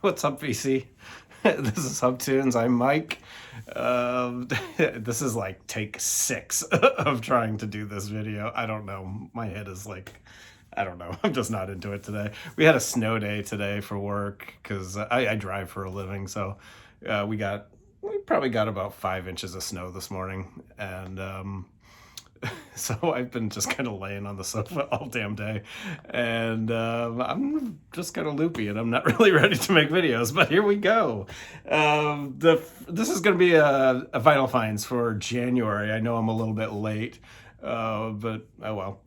What's up, VC? This is Hubtunes. I'm Mike. This is like take 6 of trying to do this video. I don't know. My head is like, I don't know. I'm just not into it today. We had a snow day today for work because I drive for a living. So we probably got about 5 inches of snow this morning. And so I've been just kind of laying on the sofa all damn day, and I'm just kind of loopy, and I'm not really ready to make videos. But here we go. This is going to be a vinyl finds for January. I know I'm a little bit late, but oh well.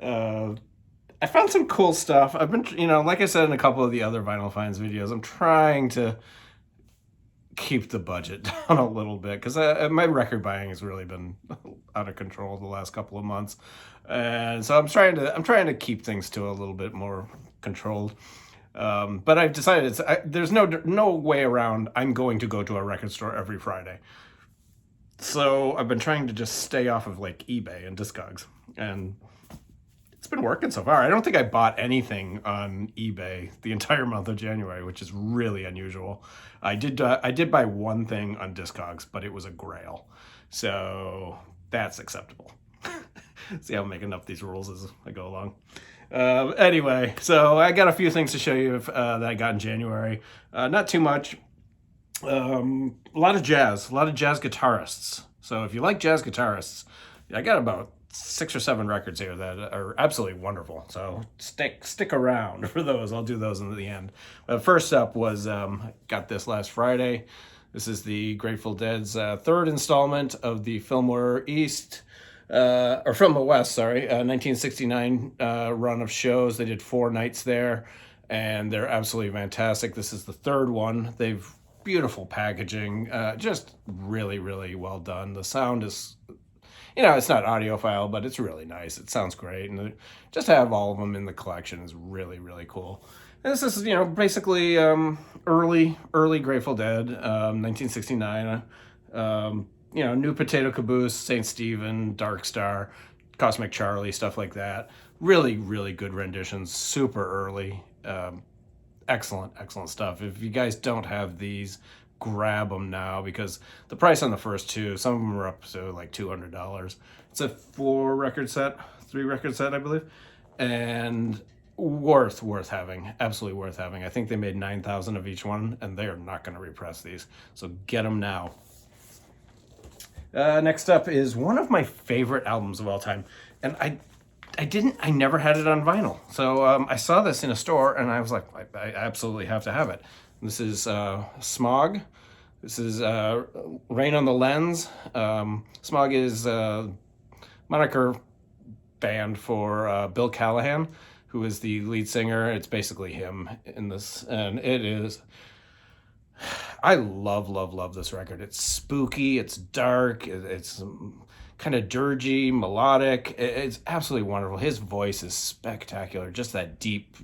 I found some cool stuff. I've been, like I said in a couple of the other vinyl finds videos, I'm trying to keep the budget down a little bit because my record buying has really been out of control the last couple of months, and so I'm trying to keep things to a little bit more controlled. But I've decided there's no way around. I'm going to go to a record store every Friday, so I've been trying to just stay off of like eBay and Discogs, and it's been working so far. I don't think I bought anything on eBay the entire month of January, which is really unusual. I did buy one thing on Discogs, but it was a grail, so that's acceptable. See how I'm making up these rules as I go along. Anyway, so I got a few things to show you that I got in January. Not too much. A lot of jazz guitarists. So if you like jazz guitarists, I got about 6 or 7 records here that are absolutely wonderful. So stick around for those. I'll do those in the end. First up was got this last Friday. This is the Grateful Dead's third installment of the Fillmore East, or Fillmore West, sorry, 1969 run of shows. They did 4 nights there, and they're absolutely fantastic. This is the third one. They've beautiful packaging, just really, really well done. The sound is, it's not audiophile, but it's really nice. It sounds great. And just to have all of them in the collection is really, really cool. And this is, basically early Grateful Dead, 1969. New Potato Caboose, St. Stephen, Dark Star, Cosmic Charlie, stuff like that. Really, really good renditions, super early. Excellent stuff. If you guys don't have these, grab them now because the price on the first 2, some of them are up to like $200. It's a 3 record set, I believe, and worth having, absolutely worth having. I think they made 9,000 of each one, and they are not going to repress these, so get them now. Next up is one of my favorite albums of all time, and I never had it on vinyl. So I saw this in a store and I was like, I absolutely have to have it. This is Smog. This is Rain on the Lens. Smog is moniker band for Bill Callahan, who is the lead singer. It's basically him in this, and it is, I love this record. It's spooky, it's dark, it's kind of dirgy, melodic. It's absolutely wonderful. His voice is spectacular. Just that deep,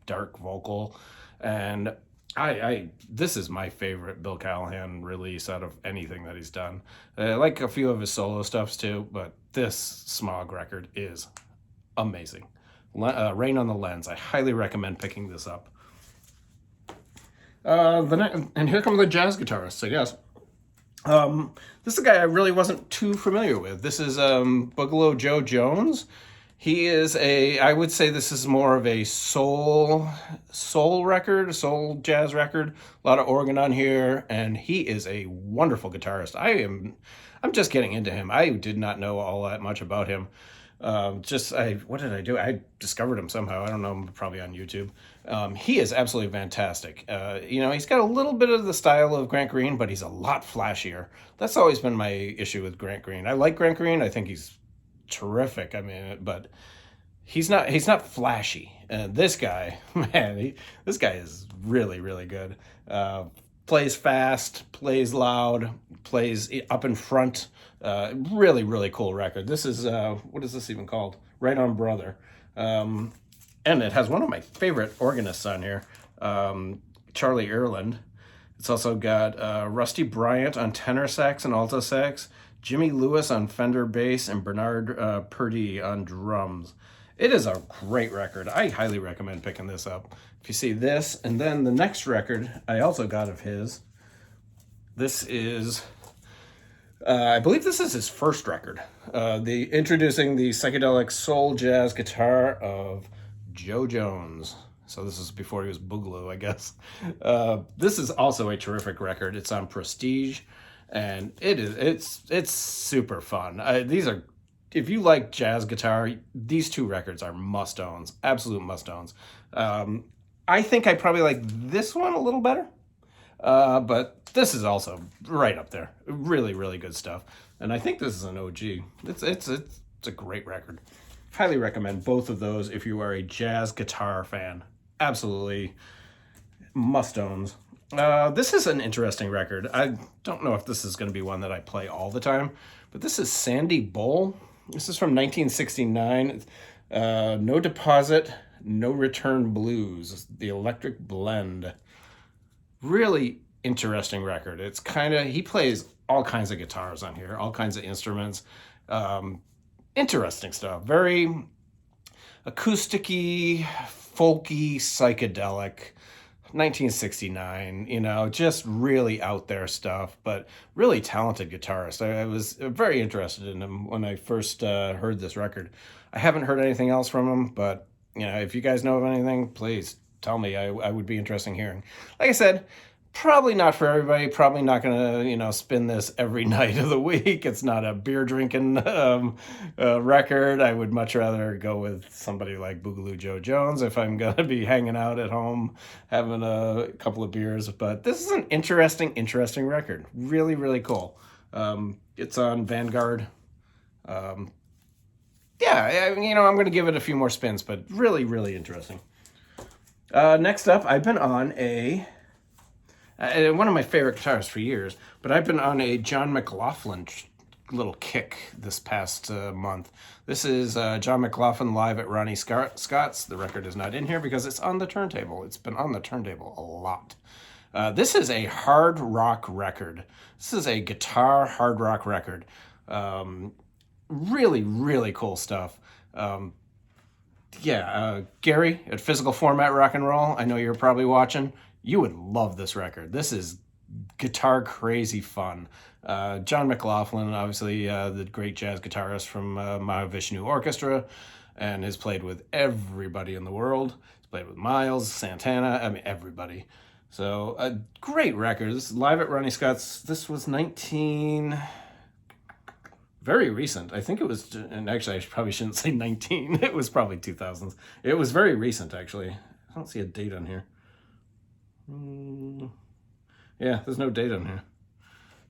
dark vocal. And this is my favorite Bill Callahan release out of anything that he's done. I like a few of his solo stuffs too, but this Smog record is amazing. Rain on the Lens. I highly recommend picking this up. And here come the jazz guitarists, I guess. This is a guy I really wasn't too familiar with. This is Boogaloo Joe Jones. He is I would say this is more of a soul record, soul jazz record. A lot of organ on here, and he is a wonderful guitarist. I'm just getting into him. I did not know all that much about him. What did I do? I discovered him somehow. I don't know, probably on YouTube. He is absolutely fantastic. He's got a little bit of the style of Grant Green, but he's a lot flashier. That's always been my issue with Grant Green. I like Grant Green. I think he's terrific. I mean, but he's not flashy. This guy, man, this guy is really, really good. Plays fast, plays loud, plays up in front. Really, really cool record. This is, what is this even called? Right On Brother. And it has one of my favorite organists on here, Charlie Earland. It's also got Rusty Bryant on tenor sax and alto sax, Jimmy Lewis on Fender bass, and Bernard Purdie on drums. It is a great record. I highly recommend picking this up. If you see this, and then the next record I also got of his, this is, I believe this is his first record. Introducing the psychedelic soul jazz guitar of Joe Jones. So this is before he was Boogaloo, I guess. This is also a terrific record. It's on Prestige, and it's super fun. These are, if you like jazz guitar, these two records are must-owns, absolute must-owns. I think I probably like this one a little better, but this is also right up there. Really, really good stuff. And I think this is an OG. It's a great record. Highly recommend both of those if you are a jazz guitar fan. Absolutely must-owns. This is an interesting record. I don't know if this is going to be one that I play all the time, but this is Sandy Bowl. This is from 1969. No Deposit, No Return Blues, the Electric Blend. Really interesting record. It's kind of, he plays all kinds of guitars on here, all kinds of instruments. Interesting stuff. Very acousticy, folky, psychedelic. 1969, you know, just really out there stuff, but really talented guitarist. I was very interested in him when I first heard this record. I haven't heard anything else from him, but, you know, if you guys know of anything, please tell me. I would be interested in hearing. Like I said, probably not for everybody. Probably not going to, you know, spin this every night of the week. It's not a beer drinking record. I would much rather go with somebody like Boogaloo Joe Jones if I'm going to be hanging out at home having a couple of beers. But this is an interesting record. Really, really cool. It's on Vanguard. Yeah, you know, I'm going to give it a few more spins, but really, really interesting. Next up, I've been on one of my favorite guitarists for years, but I've been on a John McLaughlin little kick this past month. This is John McLaughlin live at Ronnie Scott's. The record is not in here because it's on the turntable. It's been on the turntable a lot. This is a hard rock record. This is a guitar hard rock record. Really, really cool stuff. Gary at Physical Format Rock and Roll, I know you're probably watching. You would love this record. This is guitar crazy fun. John McLaughlin, obviously the great jazz guitarist from Mahavishnu Orchestra, and has played with everybody in the world. He's played with Miles, Santana, I mean, everybody. So a great record. This is live at Ronnie Scott's. This was very recent. I think it was, and actually I probably shouldn't say 19. It was probably 2000s. It was very recent, actually. I don't see a date on here. Yeah, there's no date on here.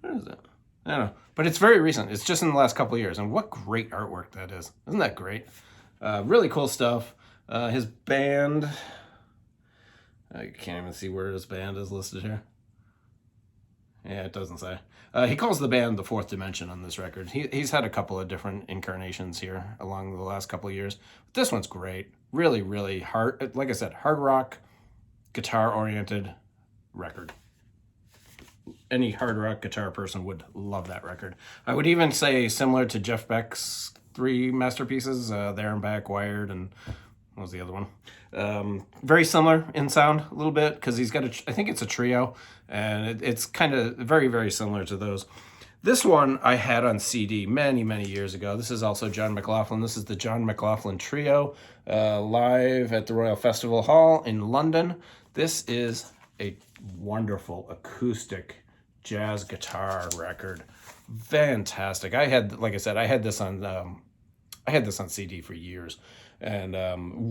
Where is it? I don't know. But it's very recent. It's just in the last couple of years. And what great artwork that is. Isn't that great? Really cool stuff. His band, I can't even see where his band is listed here. Yeah, it doesn't say. He calls the band the Fourth Dimension on this record. He's had a couple of different incarnations here along the last couple of years. But this one's great. Really, really hard. Like I said, hard rock, guitar-oriented record. Any hard rock guitar person would love that record. I would even say similar to Jeff Beck's three masterpieces, There and Back, Wired, and what was the other one? Very similar in sound a little bit because he's got I think it's a trio, and it's kind of very, very similar to those. This one I had on CD many, many years ago. This is also John McLaughlin. This is the John McLaughlin Trio live at the Royal Festival Hall in London. This is a wonderful acoustic jazz guitar record. Fantastic. Like I said, I had this on CD for years, and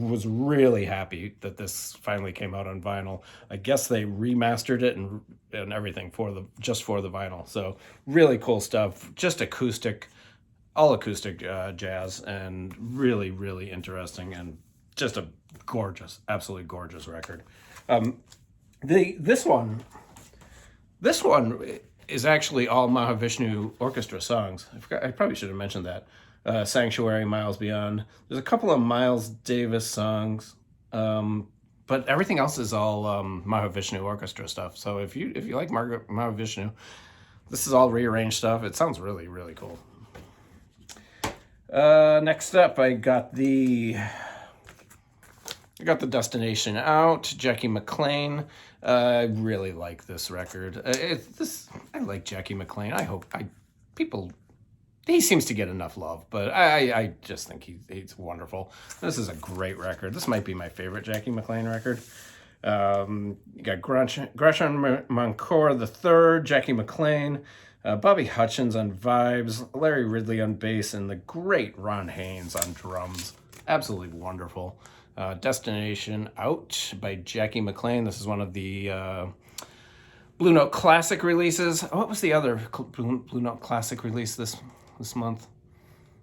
was really happy that this finally came out on vinyl. I guess they remastered it and everything for the vinyl. So really cool stuff. Just all acoustic jazz, and really, really interesting, and just a gorgeous, absolutely gorgeous record. This one is actually all Mahavishnu Orchestra songs. I probably should have mentioned that. Sanctuary, Miles Beyond. There's a couple of Miles Davis songs, but everything else is all Mahavishnu Orchestra stuff. So if you like Mahavishnu, this is all rearranged stuff. It sounds really, really cool. Next up, I got the Destination Out, Jackie McLean. I really like this record. I like Jackie McLean. I hope people. He seems to get enough love, but I just think he's wonderful. This is a great record. This might be my favorite Jackie McLean record. You got Gresham Moncour III, Jackie McLean, Bobby Hutchins on vibes, Larry Ridley on bass, and the great Ron Haynes on drums. Absolutely wonderful. Destination Out by Jackie McLean. This is one of the Blue Note Classic releases. What was the other Blue Note Classic release this month?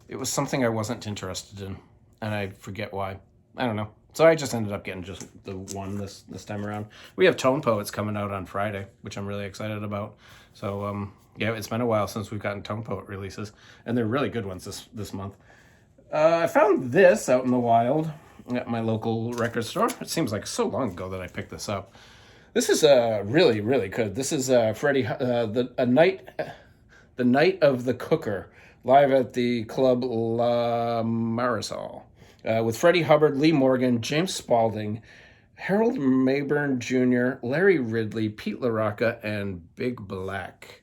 It was something I wasn't interested in, and I forget why. I don't know. So I just ended up getting just the one this time around. We have Tone Poets coming out on Friday, which I'm really excited about. So yeah, it's been a while since we've gotten Tone Poet releases, and they're really good ones this month. I found this out in the wild at my local record store. It seems like so long ago that I picked this up. This is really, really good. This is Freddie, the Night of the Cooker, live at the Club La Marisol, with Freddie Hubbard, Lee Morgan, James Spaulding, Harold Mayburn Jr., Larry Ridley, Pete LaRocca, and Big Black.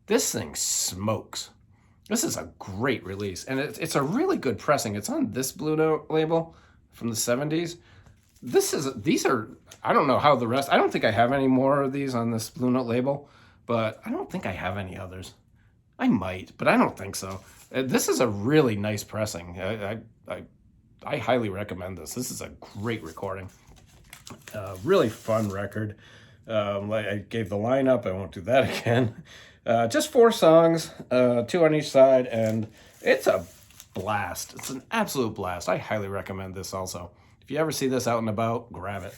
This thing smokes. This is a great release, and it's a really good pressing. It's on this Blue Note label from the 70s. These are, I don't know how the rest, I don't think I have any more of these on this Blue Note label, but I don't think I have any others. I might, but I don't think so. This is a really nice pressing. I highly recommend this. This is a great recording. Really fun record. I gave the lineup. I won't do that again. Just 4 songs, 2 on each side, and it's a blast. It's an absolute blast. I highly recommend this also. If you ever see this out and about, grab it.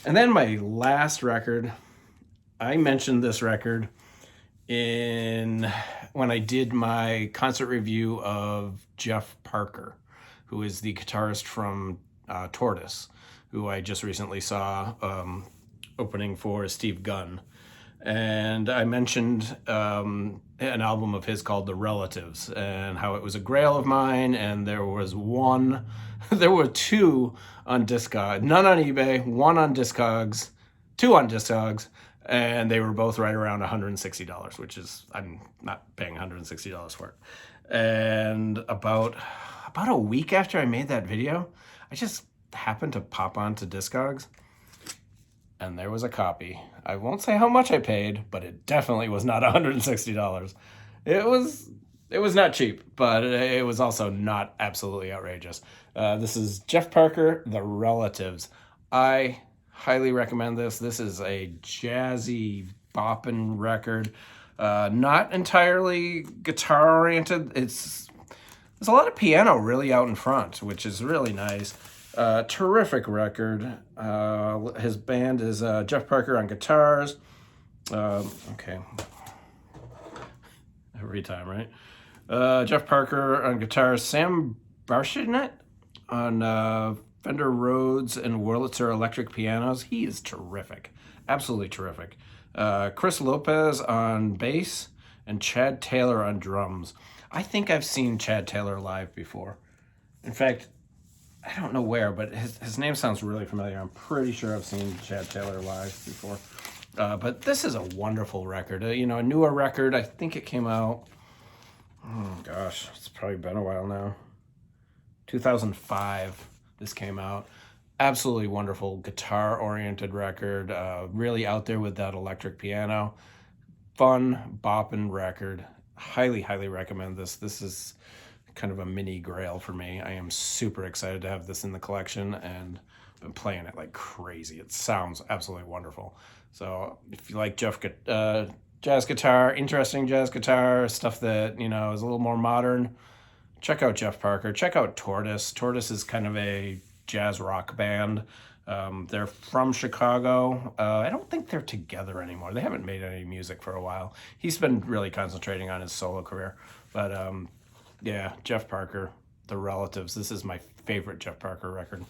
And then my last record, I mentioned this record when I did my concert review of Jeff Parker, who is the guitarist from Tortoise, who I just recently saw opening for Steve Gunn. And I mentioned an album of his called The Relatives, and how it was a grail of mine, and there were 2 on Discogs, none on eBay, 1 on Discogs, 2 on Discogs, and they were both right around $160, which is, I'm not paying $160 for it. And about a week after I made that video, I just happened to pop onto Discogs, and there was a copy. I won't say how much I paid, but it definitely was not $160. It was not cheap, but it was also not absolutely outrageous. This is Jeff Parker, The Relatives. I highly recommend this. This is a jazzy, bopping record. Not entirely guitar-oriented. There's a lot of piano really out in front, which is really nice. Terrific record. His band is Jeff Parker on guitars. Okay. Every time, right? Jeff Parker on guitars. Sam Barshinet on Fender Rhodes and Wurlitzer electric pianos. He is terrific. Absolutely terrific. Chris Lopez on bass and Chad Taylor on drums. I think I've seen Chad Taylor live before. In fact, I don't know where, but his name sounds really familiar. I'm pretty sure I've seen Chad Taylor live before. But this is a wonderful record. A newer record. I think it came out, oh gosh, it's probably been a while now. 2005, this came out. Absolutely wonderful guitar-oriented record. Really out there with that electric piano. Fun, bopping record. Highly, highly recommend this. This is kind of a mini grail for me. I am super excited to have this in the collection, and been playing it like crazy. It sounds absolutely wonderful. So if you like jazz guitar, interesting jazz guitar, stuff that, is a little more modern, check out Jeff Parker. Check out Tortoise. Tortoise is kind of a jazz rock band. They're from Chicago. I don't think they're together anymore. They haven't made any music for a while. He's been really concentrating on his solo career. But yeah, Jeff Parker, The Relatives. This is my favorite Jeff Parker record.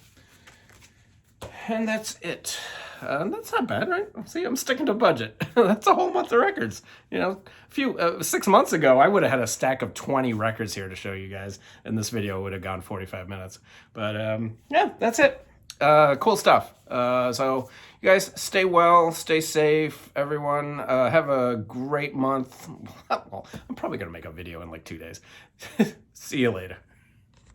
And that's it. That's not bad, right? See, I'm sticking to budget. That's a whole month of records. You know, 6 months ago, I would have had a stack of 20 records here to show you guys, and this video would have gone 45 minutes. But yeah, that's it. Cool stuff. So you guys stay well, stay safe, everyone. Have a great month. Well, I'm probably gonna make a video in like 2 days. See you later.